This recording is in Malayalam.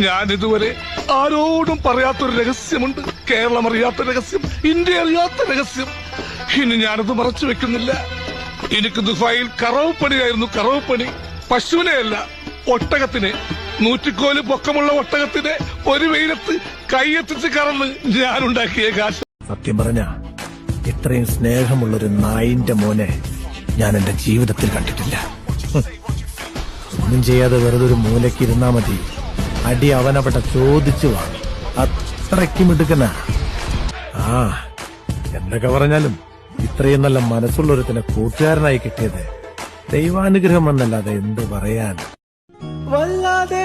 ഞാൻ ഇതുവരെ ആരോടും പറയാത്തൊരു രഹസ്യമുണ്ട്. കേരളം അറിയാത്ത രഹസ്യം, ഇന്ത്യ അറിയാത്ത രഹസ്യം. ഇനി ഞാനത് മറച്ചു വെക്കുന്നില്ല. എനിക്ക് ദുബായിൽ കറവ് പണിയായിരുന്നു, കറവ് പണി. പശുവിനെയല്ല, ഒട്ടകത്തിനെ. 100 കോല് പൊക്കമുള്ള ഒട്ടകത്തിനെ ഒരു വെയിലത്ത് കൈയെത്തിച്ച് കറന്ന് ഞാനുണ്ടാക്കിയ കാശ്. സത്യം പറഞ്ഞ ഇത്രയും സ്നേഹമുള്ളൊരു നായിന്റെ മോനെ ഞാൻ എന്റെ ജീവിതത്തിൽ കണ്ടിട്ടില്ല. ഒന്നും ചെയ്യാതെ വെറുതെ ഒരു മൂലയ്ക്ക് ഇരുന്നാ മതി, അടി അവനവിടെ ചോദിച്ചു വാങ്ങും. അത്രയ്ക്കും എടുക്കുന്ന എന്തൊക്കെ പറഞ്ഞാലും ഇത്രയും നല്ല മനസ്സുള്ളൊരുത്തിനെ കൂട്ടുകാരനായി കിട്ടിയത് ദൈവാനുഗ്രഹം എന്നല്ലാതെ എന്ത് പറയാൻ. വല്ലാതെ